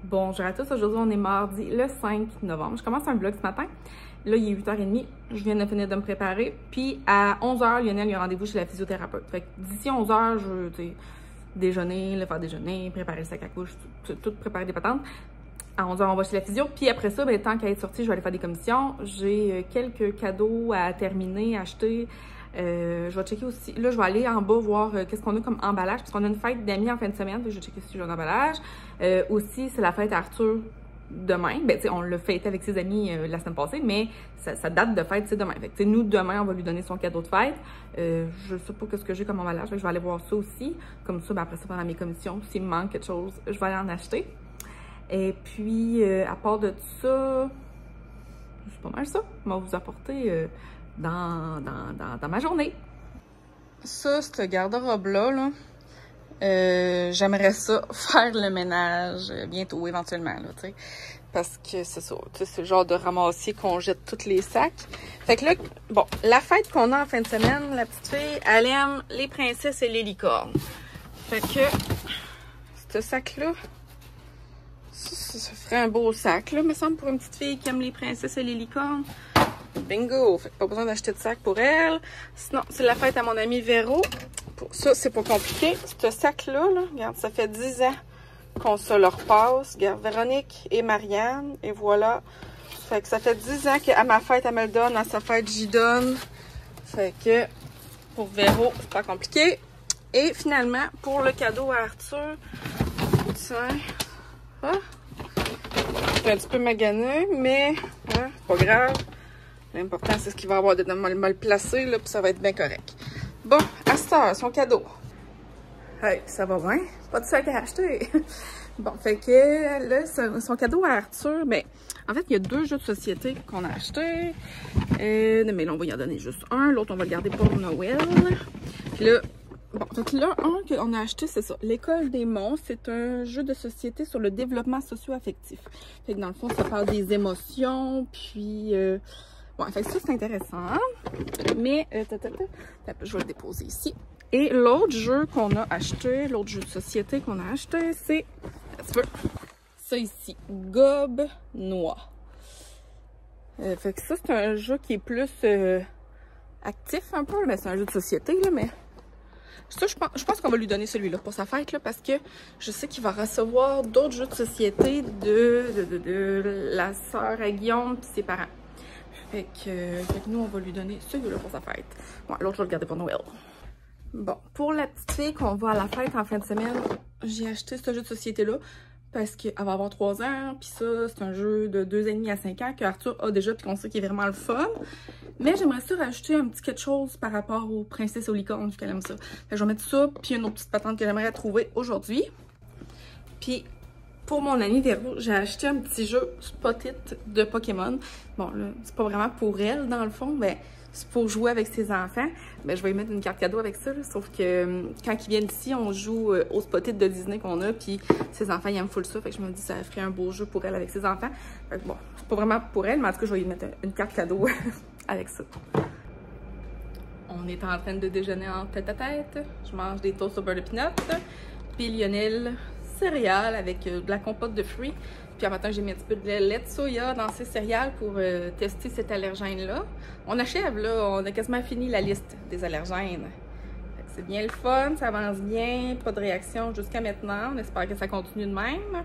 Bonjour à tous, aujourd'hui on est mardi le 5 novembre. Je commence un vlog ce matin. Là, il est 8h30, je viens de finir de me préparer. Puis à 11h, Lionel il a rendez-vous chez la physiothérapeute. Fait que d'ici 11h, je veux déjeuner, le faire déjeuner, préparer le sac à couche, tout préparer des patentes. À 11h, on va chez la physio. Puis après ça, ben, tant qu'à être sortie, je vais aller faire des commissions. J'ai quelques cadeaux à terminer, à acheter. Je vais checker aussi. Là, je vais aller en bas voir qu'est-ce qu'on a comme emballage. Parce qu'on a une fête d'amis en fin de semaine. Je vais checker si j'ai un emballage. Aussi, c'est la fête à Arthur demain. Ben, tu sais, on l'a fêté avec ses amis la semaine passée, mais ça date de fête, c'est demain. Fait que, nous, demain, on va lui donner son cadeau de fête. Je sais pas qu'est-ce que j'ai comme emballage. Fait que je vais aller voir ça aussi. Comme ça, ben, après ça, pendant mes commissions, s'il me manque quelque chose, je vais aller en acheter. Et puis, à part de ça, c'est pas mal ça. On va vous apporter dans ma journée. Ça, ce garde-robe-là, là, j'aimerais ça faire le ménage bientôt, éventuellement, là, tu sais. Parce que c'est ça, c'est le genre de ramassier qu'on jette tous les sacs. Fait que là, bon, la fête qu'on a en fin de semaine, la petite fille, elle aime les princesses et les licornes. Fait que, ce sac-là, ça ferait un beau sac, là, me semble, pour une petite fille qui aime les princesses et les licornes. Bingo! Fait que pas besoin d'acheter de sac pour elle. Sinon, c'est la fête à mon ami Véro. Pour ça, c'est pas compliqué. Ce sac-là, là, regarde, ça fait 10 ans qu'on se le repasse. Regarde, Véronique et Marianne. Et voilà. Fait que ça fait 10 ans qu'à ma fête, elle me le donne. À sa fête, j'y donne. Fait que, pour Véro, c'est pas compliqué. Et finalement, pour le cadeau à Arthur, tiens, ah, c'est un petit peu magané, mais hein, c'est pas grave. L'important, c'est ce qu'il va avoir de mal placé, là, puis ça va être bien correct. Bon, à cette heure, son cadeau. Hey, ça va bien? Pas de sac à acheter. Bon, fait que là, son cadeau à Arthur, ben, en fait, il y a 2 jeux de société qu'on a achetés. Mais là, on va y en donner juste un. L'autre, on va le garder pour Noël. Puis là, bon, donc là, un qu'on a acheté, c'est ça. L'École des monstres, c'est un jeu de société sur le développement socio-affectif. Fait que dans le fond, ça parle des émotions, puis... Bon, fait que ça, c'est intéressant. Mais, je vais le déposer ici. Et l'autre jeu qu'on a acheté, l'autre jeu de société qu'on a acheté, c'est ça ici, Gobe Noir. Fait que ça, c'est un jeu qui est plus actif un peu, mais c'est un jeu de société, là, mais... Ça, je pense qu'on va lui donner celui-là pour sa fête, là, parce que je sais qu'il va recevoir d'autres jeux de société de la sœur à Guillaume et ses parents. Fait que nous, on va lui donner celui-là pour sa fête. Bon, l'autre, je vais le garder pour Noël. Bon, pour la petite fille qu'on va à la fête en fin de semaine, j'ai acheté ce jeu de société-là parce qu'elle va avoir 3 ans. Puis ça, c'est un jeu de 2 ans et demi à 5 ans que Arthur a déjà, puis qu'on sait qu'il est vraiment le fun. Mais j'aimerais ça rajouter un petit quelque chose par rapport aux princesses aux licornes, vu qu'elle aime ça. Fait que je vais mettre ça, puis une autre petite patente que j'aimerais trouver aujourd'hui. Puis... pour mon amie Véro, j'ai acheté un petit jeu Spot-It de Pokémon. Bon, là, c'est pas vraiment pour elle, dans le fond, mais c'est pour jouer avec ses enfants. Ben, je vais lui mettre une carte cadeau avec ça, là, sauf que quand ils viennent ici, on joue au Spot-It de Disney qu'on a, puis ses enfants, ils aiment full ça, fait que je me dis que ça ferait un beau jeu pour elle avec ses enfants. Fait que bon, c'est pas vraiment pour elle, mais en tout cas, je vais lui mettre une carte cadeau avec ça. On est en train de déjeuner en tête-à-tête. Je mange des toasts au beurre de pinot, puis Lionel... céréales avec de la compote de fruits. Puis en matin, j'ai mis un petit peu de lait de soya dans ces céréales pour tester cet allergène-là. On achève, là. On a quasiment fini la liste des allergènes. C'est bien le fun, ça avance bien, pas de réaction jusqu'à maintenant. On espère que ça continue de même.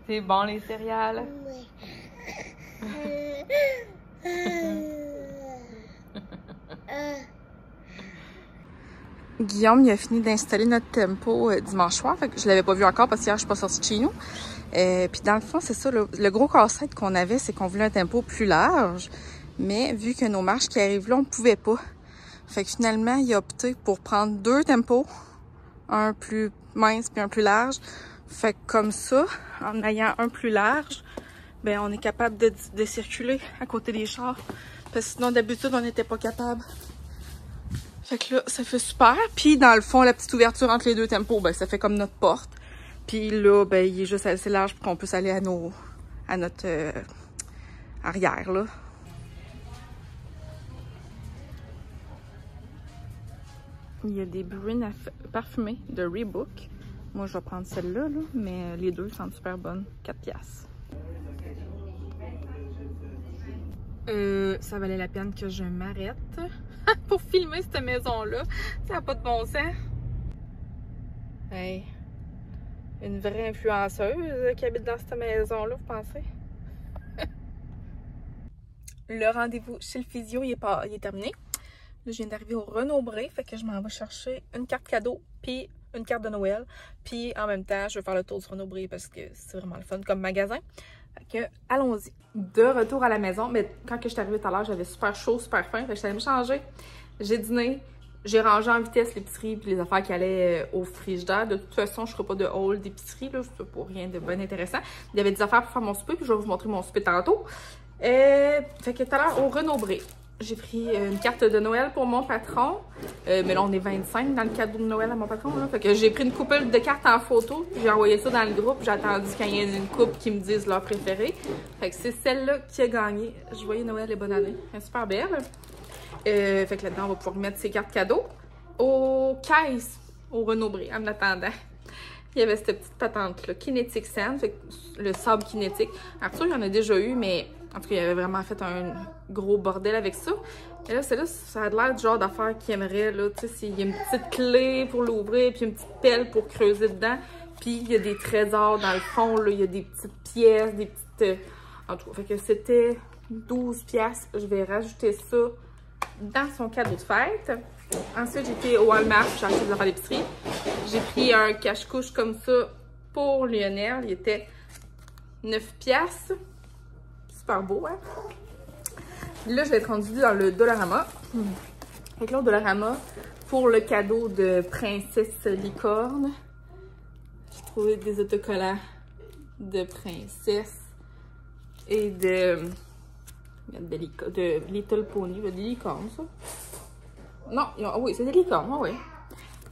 C'est bon, les céréales? Guillaume, il a fini d'installer notre tempo dimanche soir. Fait que je l'avais pas vu encore parce qu'hier, je suis pas sortie de chez nous. Puis dans le fond, c'est ça, le gros casse-tête qu'on avait, c'est qu'on voulait un tempo plus large. Mais vu que nos marches qui arrivent là, on pouvait pas. Fait que finalement, il a opté pour prendre 2 tempos. Un plus mince puis un plus large. Fait que comme ça, en ayant un plus large, ben on est capable de circuler à côté des chars. Parce que sinon, d'habitude, on n'était pas capable. Fait que là, ça fait super. Puis dans le fond, la petite ouverture entre les 2 tempos, ben ça fait comme notre porte. Puis là, ben il est juste assez large pour qu'on puisse aller à notre arrière, là. Il y a des brunes parfumées de Reebok. Moi, je vais prendre celle-là, là, mais les deux sont super bonnes. 4 piastres. Ça valait la peine que je m'arrête pour filmer cette maison-là. Ça n'a pas de bon sens. Hey, une vraie influenceuse qui habite dans cette maison-là, vous pensez? Le rendez-vous chez le physio, il est terminé. Là, je viens d'arriver au Renaud-Bré, fait que je m'en vais chercher une carte cadeau, puis une carte de Noël. Puis en même temps, je vais faire le tour du Renaud-Bré parce que c'est vraiment le fun comme magasin. Fait que, allons-y. De retour à la maison, mais quand je suis arrivée tout à l'heure, j'avais super chaud, super faim. Fait que je suis allée me changer. J'ai dîné. J'ai rangé en vitesse l'épicerie puis les affaires qui allaient au frigidaire. De toute façon, je ne ferai pas de haul d'épicerie, là. C'est pour rien de bon intéressant. Il y avait des affaires pour faire mon souper, puis je vais vous montrer mon souper tantôt. Fait que tout à l'heure, au Renaud-Bré, j'ai pris une carte de Noël pour mon patron. Mais là, on est 25 dans le cadeau de Noël à mon patron. Là. Fait que j'ai pris une couple de cartes en photo. J'ai envoyé ça dans le groupe. J'ai attendu qu'il y ait une couple qui me dise leur préférée. Fait que c'est celle-là qui a gagné. Joyeux Noël et bonne année. Elle est super belle. Fait que là-dedans, on va pouvoir mettre ses cartes cadeaux. Aux caisses, au Renaud-Bré, en attendant. Il y avait cette petite patente-là, Kinetic Sand, fait que le sable kinétique. Arthur, il en a déjà eu, mais en tout cas, il avait vraiment fait un gros bordel avec ça. Et là, celle-là, ça a l'air du genre d'affaire qu'il aimerait, là. Tu sais, il y a une petite clé pour l'ouvrir, puis une petite pelle pour creuser dedans. Puis il y a des trésors dans le fond, là. Il y a des petites pièces, des petites... En tout cas, fait que c'était 12 piastres. Je vais rajouter ça dans son cadeau de fête. Ensuite, j'étais au Walmart, j'ai acheté des affaires d'épicerie. J'ai pris un cache-couche comme ça pour Lionel. Il était 9 piastres. Super beau, hein? Là, je vais être rendue dans le Dollarama. Fait que là, au Dollarama, pour le cadeau de Princesse Licorne, j'ai trouvé des autocollants de princesse et de Little Pony, des licornes, ça. Non, oui, c'est des licornes, oui.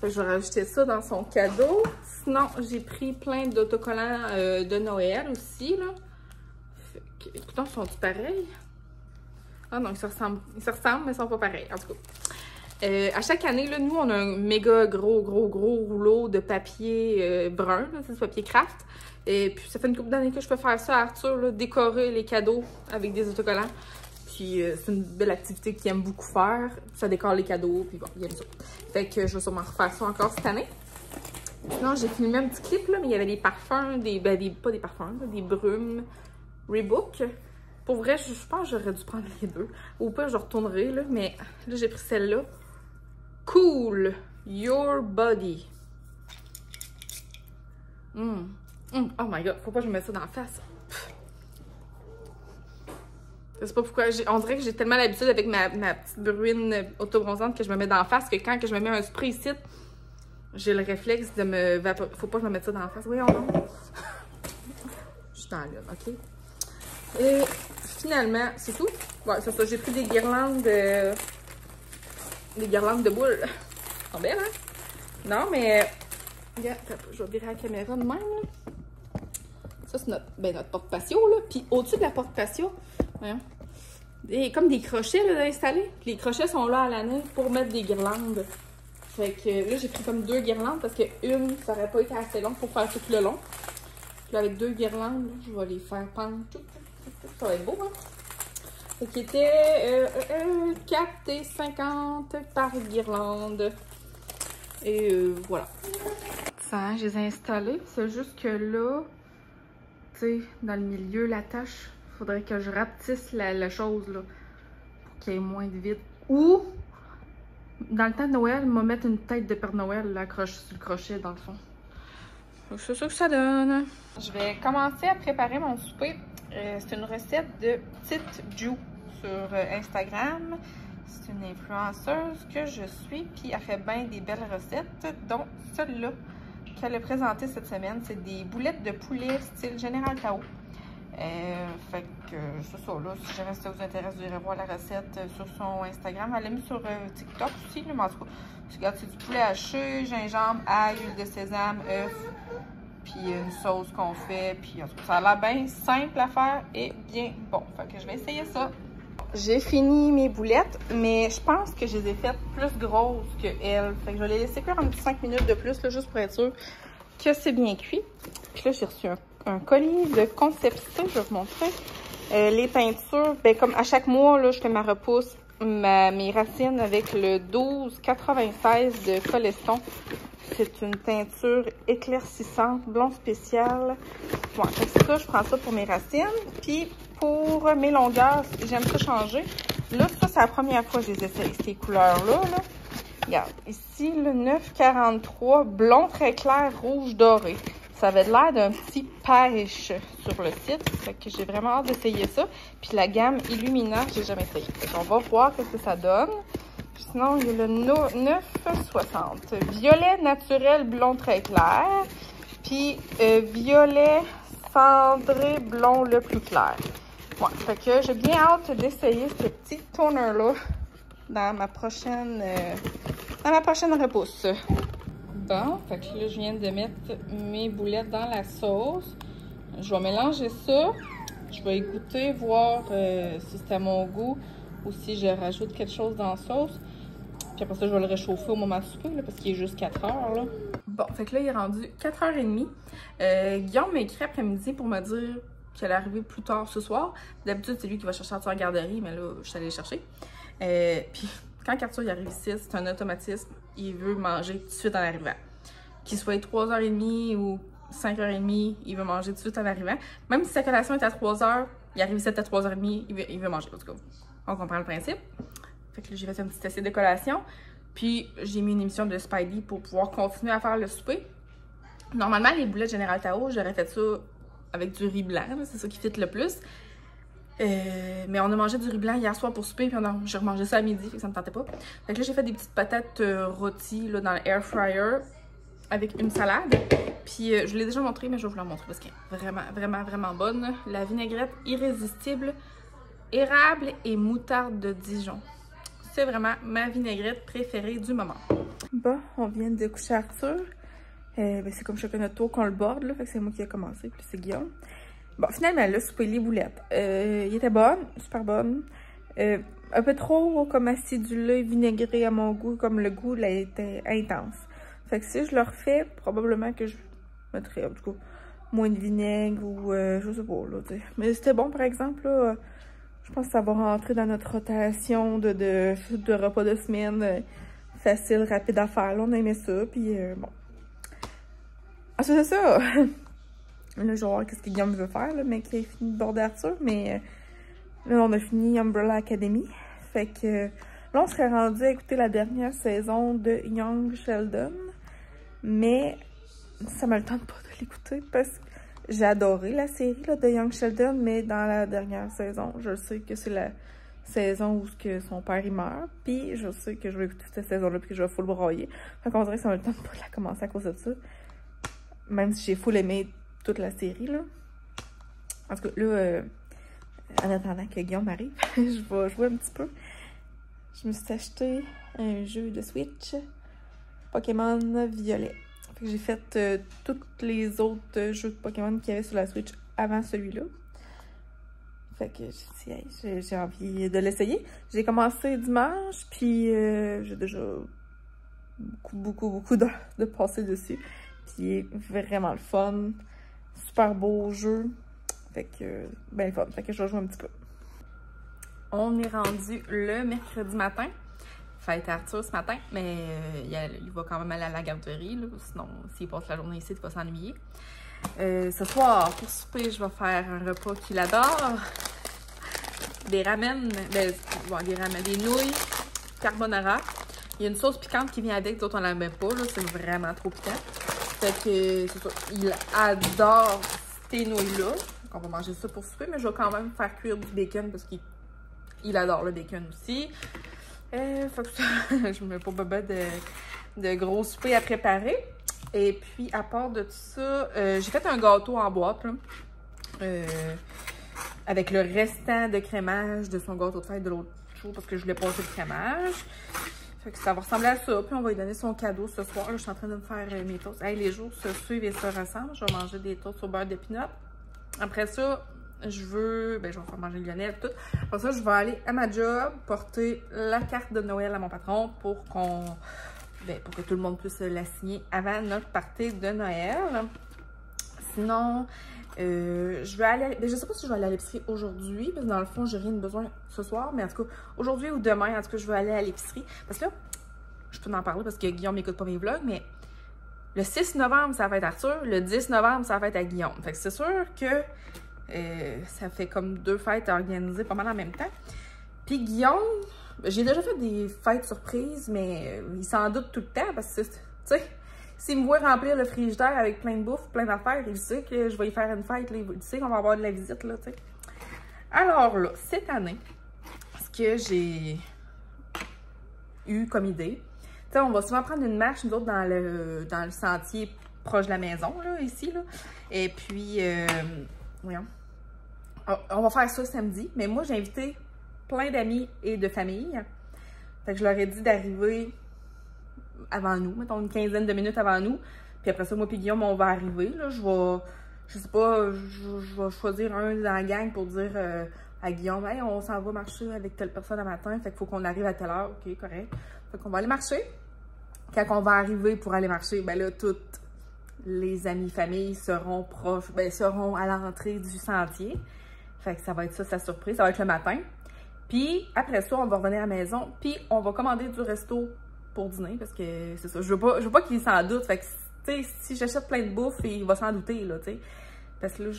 Fait que je vais rajouter ça dans son cadeau. Sinon, j'ai pris plein d'autocollants de Noël aussi, là. Fait que, écoutez, sont-ils pareils? Ah non, ils se ressemblent, mais ils sont pas pareils, en tout cas. À chaque année, là, nous, on a un méga gros rouleau de papier brun, c'est du papier craft. Et puis, ça fait une couple d'années que je peux faire ça à Arthur, là, décorer les cadeaux avec des autocollants. Puis c'est une belle activité qu'il aime beaucoup faire. Ça décore les cadeaux, puis bon, il aime ça. Fait que je vais sûrement refaire ça encore cette année. Sinon, j'ai filmé un petit clip, là, mais il y avait des parfums, pas des parfums, là, des brumes Reebok. Pour vrai, je pense que j'aurais dû prendre les deux. Ou pas, je retournerai, là, mais là, j'ai pris celle-là. Cool Your Body. Oh my god, faut pas que je me mette ça dans la face. Je sais pas pourquoi, on dirait que j'ai tellement l'habitude avec ma petite bruine autobronzante que je me mets dans la face que quand je me mets un spray ici, j'ai le réflexe de me vaporiser. Faut pas que je me mette ça dans la face. Voyons donc. Je suis dans l'une, ok? Et finalement, c'est tout. Ouais, c'est ça. J'ai pris des guirlandes de boules. Elles sont belles, hein? Non, mais... Regarde, je vais virer la caméra de même, là. Ça, c'est notre porte-patio, là. Puis au-dessus de la porte-patio, voyons, comme des crochets là, installés. Puis les crochets sont là à l'année pour mettre des guirlandes. Fait que là, j'ai pris comme 2 guirlandes parce que une, ça aurait pas été assez long pour faire tout le long. Puis là, avec 2 guirlandes, là, je vais les faire pendre tout. Ça va être beau, hein? Fait qu'il était 4,50 par guirlande. Et voilà. Ça, je les ai installés. C'est juste que là, tu sais, dans le milieu, la tâche, il faudrait que je rapetisse la chose, là, pour qu'il y ait moins de vide. Ou, dans le temps de Noël, me mettre une tête de Père Noël accrochée sur le crochet, dans le fond. Donc, c'est ça que ça donne. Je vais commencer à préparer mon souper. C'est une recette de Petite Ju sur Instagram. C'est une influenceuse que je suis, puis elle fait bien des belles recettes, dont celle-là qu'elle a présentée cette semaine. C'est des boulettes de poulet style Général Tao. Fait que c'est ça, là, si jamais ça vous intéresse, vous irez voir la recette sur son Instagram. Elle l'a mis sur TikTok aussi, là, mais en tout cas, c'est du poulet haché, gingembre, ail, huile de sésame, œuf, puis une sauce qu'on fait, puis en tout cas, ça a l'air bien simple à faire et bien bon. Fait que je vais essayer ça. J'ai fini mes boulettes, mais je pense que je les ai faites plus grosses que elles. Fait que je vais les laisser cuire un petit 5 minutes de plus, là, juste pour être sûr que c'est bien cuit. Puis là, j'ai reçu un colis de Conception. Je vais vous montrer. Les peintures, ben comme à chaque mois, là, je fais ma repousse, mes racines avec le 1296 de Coleston. C'est une teinture éclaircissante, blond spécial. Bon, c'est ça, je prends ça pour mes racines. Puis pour mes longueurs, j'aime ça changer. Là, ça, c'est la première fois que je les essaye, ces couleurs-là. Là. Regarde, ici, le 943, blond très clair, rouge doré. Ça avait l'air d'un petit pêche sur le site. Fait que j'ai vraiment hâte d'essayer ça. Puis la gamme Illumina, j'ai jamais essayé. Fait qu'on va voir ce que ça donne. Puis sinon, il y a le 960. Violet naturel blond très clair. Puis violet cendré blond le plus clair. Ouais, fait que j'ai bien hâte d'essayer ce petit toner-là dans ma prochaine repousse. Bon, fait que là, je viens de mettre mes boulettes dans la sauce. Je vais mélanger ça. Je vais écouter, voir si c'est à mon goût ou si je rajoute quelque chose dans la sauce. Puis après ça, je vais le réchauffer au moment de souper, là, parce qu'il est juste 4 heures. Là. Bon, fait que là, il est rendu 4h30. Guillaume m'a écrit après-midi pour me dire qu'elle est arrivée plus tard ce soir. D'habitude, c'est lui qui va chercher Arthur en garderie, mais là, je suis allée le chercher. Puis quand Arthur il arrive ici, c'est un automatisme. Il veut manger tout de suite en arrivant. Qu'il soit 3h30 ou 5h30, il veut manger tout de suite en arrivant. Même si sa collation est à 3h, il arrive ici à 3h30, il veut manger. En tout cas, on comprend le principe. Fait que là, j'ai fait un petit essai de collation. Puis, j'ai mis une émission de Spidey pour pouvoir continuer à faire le souper. Normalement, les boulettes Général Tao, j'aurais fait ça avec du riz blanc. C'est ça qui fit le plus. Mais on a mangé du riz blanc hier soir pour souper, puis j'ai remangé ça à midi, fait que ça me tentait pas. Fait que là, j'ai fait des petites patates rôties là, dans l'air fryer avec une salade. Puis je vous l'ai déjà montré, mais je vais vous la montrer parce qu'elle est vraiment, vraiment, vraiment bonne. La vinaigrette irrésistible, érable et moutarde de Dijon. C'est vraiment ma vinaigrette préférée du moment. Bon, on vient de coucher Arthur. Ben, c'est comme chacun notre tour qu'on le borde, là, fait que c'est moi qui ai commencé, puis c'est Guillaume. Bon, finalement, là, souper les boulettes. Il était bonne, super bonne. Un peu trop comme acidulé, vinaigré à mon goût, comme le goût là était intense. Fait que si je le refais, probablement que je mettrais, en tout cas, moins de vinaigre ou je sais pas, là, t'sais. Mais c'était bon, par exemple, là. Je pense que ça va rentrer dans notre rotation de repas de semaine. Facile, rapide à faire, là. On aimait ça, puis bon. Ah, c'est ça! Là, je vais voir qu'est-ce que Guillaume veut faire, là, mais qu'il a fini de border Arthur. Mais là, on a fini Umbrella Academy. Fait que là, on serait rendu à écouter la dernière saison de Young Sheldon. Mais ça me le tente pas de l'écouter parce que j'ai adoré la série là, de Young Sheldon. Mais dans la dernière saison, je sais que c'est la saison où que son père il meurt. Puis je sais que je vais écouter cette saison-là puis que je vais full broyer. Fait qu'on dirait que ça me le tente pas de la commencer à cause de ça. Même si j'ai full aimé toute la série, là. En tout cas, là, en attendant que Guillaume arrive, je vais jouer un petit peu. Je me suis acheté un jeu de Switch, Pokémon Violet. Fait que j'ai fait tous les autres jeux de Pokémon qu'il y avait sur la Switch avant celui-là. Fait que j'ai envie de l'essayer. J'ai commencé dimanche, puis j'ai déjà beaucoup d'heures de passer dessus. Puis il est vraiment le fun. Super beau jeu. Fait que, ben le fun. Fait que je vais jouer un petit peu. On est rendu le mercredi matin. Fête Arthur ce matin, mais il va quand même aller à la garderie. Là, sinon, s'il passe la journée ici, il va s'ennuyer. Ce soir, pour souper, je vais faire un repas qu'il adore. Des ramen, des nouilles carbonara. Il y a une sauce piquante qui vient avec, d'autres on la met pas. C'est vraiment trop piquant. Fait que, c'est ça, il adore ces nouilles-là. Donc, on va manger ça pour souper, mais je vais quand même faire cuire du bacon parce qu'il adore le bacon aussi. Fait que ça, je me mets pas baba de gros souper à préparer. Et puis, à part de tout ça, j'ai fait un gâteau en boîte, là, avec le restant de crémage de son gâteau de fête de l'autre jour parce que je voulais passer le crémage. Fait que ça va ressembler à ça. Puis on va lui donner son cadeau ce soir. Là, je suis en train de me faire mes toasts. Hey, les jours se suivent et se ressemblent. Je vais manger des toasts au beurre de pinot. Après ça, je vais faire manger Lionel et tout. Après ça, je vais aller à ma job, porter la carte de Noël à mon patron pour qu'on ben, pour que tout le monde puisse la signer avant notre party de Noël. Sinon, je vais aller... Ben, je sais pas si je vais aller à l'épicerie aujourd'hui, parce que dans le fond, j'ai rien de besoin ce soir, mais en tout cas, aujourd'hui ou demain, en tout cas, je vais aller à l'épicerie. Parce que là, je peux en parler parce que Guillaume n'écoute pas mes vlogs, mais le 6 novembre, ça va être Arthur. Le 10 novembre, ça va être à Guillaume. Fait que c'est sûr que ça fait comme 2 fêtes organisées pas mal en même temps. Puis Guillaume, j'ai déjà fait des fêtes surprises, mais il s'en doute tout le temps parce que, tu sais, s'il me voit remplir le frigidaire avec plein de bouffe, plein d'affaires, il sait que je vais y faire une fête, là, il sait qu'on va avoir de la visite, là, tu sais. Alors là, cette année, ce que j'ai eu comme idée, tu sais, on va souvent prendre une marche, nous autres, dans le sentier proche de la maison, là, ici, là. Et puis, voyons, on va faire ça samedi, mais moi, j'ai invité plein d'amis et de famille. Fait que je leur ai dit d'arriver avant nous, mettons une quinzaine de minutes avant nous. Puis après ça, moi et Guillaume, on va arriver. Là, je sais pas, je vais choisir un dans la gang pour dire à Guillaume, hey, on s'en va marcher avec telle personne le matin. Fait qu'il faut qu'on arrive à telle heure. OK, correct. Fait qu'on va aller marcher. Quand on va arriver pour aller marcher, ben là, toutes les amis, familles seront proches, ben, seront à l'entrée du sentier. Fait que ça va être ça, sa surprise. Ça va être le matin. Puis après ça, on va revenir à la maison. Puis on va commander du resto pour dîner parce que c'est ça. Je veux pas qu'il s'en doute. Fait que, tu sais, si j'achète plein de bouffe, il va s'en douter, là, tu sais. Parce que là,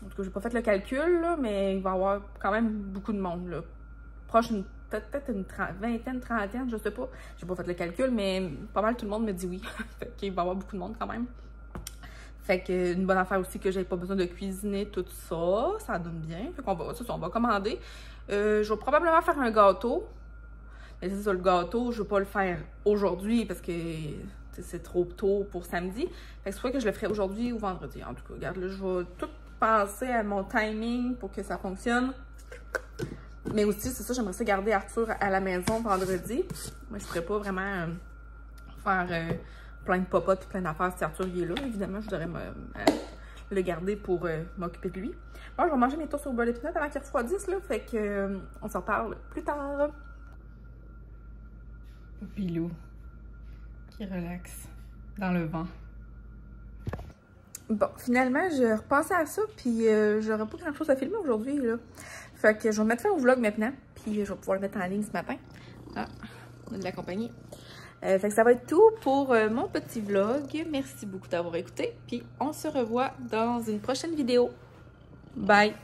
en tout cas, j'ai pas fait le calcul, là, mais il va y avoir quand même beaucoup de monde, là. Proche, peut-être une vingtaine, trentaine, je sais pas. J'ai pas fait le calcul, mais pas mal tout le monde me dit oui. Fait qu'il va y avoir beaucoup de monde quand même. Fait que une bonne affaire aussi que j'ai pas besoin de cuisiner tout ça. Ça donne bien. Fait qu'on va, ça, on va commander. Je vais probablement faire un gâteau. Mais c'est ça, le gâteau, je vais pas le faire aujourd'hui parce que c'est trop tôt pour samedi. Fait que c'est soit que je le ferai aujourd'hui ou vendredi. En tout cas, regarde, là, je vais tout penser à mon timing pour que ça fonctionne. Mais aussi, c'est ça, j'aimerais ça garder Arthur à la maison vendredi. Moi, je pourrais pas vraiment faire plein de popotes, plein d'affaires si Arthur y est là. Évidemment, je devrais le garder pour m'occuper de lui. Bon, je vais manger mes toasts au beurre d'épinards avant qu'ils refroidissent, là. Fait que on s'en parle plus tard. Pilou qui relaxe dans le vent. Bon, finalement, je repassais à ça, puis j'aurais pas grand chose à filmer aujourd'hui, là. Fait que je vais me mettre fin au vlog maintenant, puis je vais pouvoir le mettre en ligne ce matin. Ah, on a de la compagnie. Fait que ça va être tout pour mon petit vlog. Merci beaucoup d'avoir écouté, puis on se revoit dans une prochaine vidéo. Bye!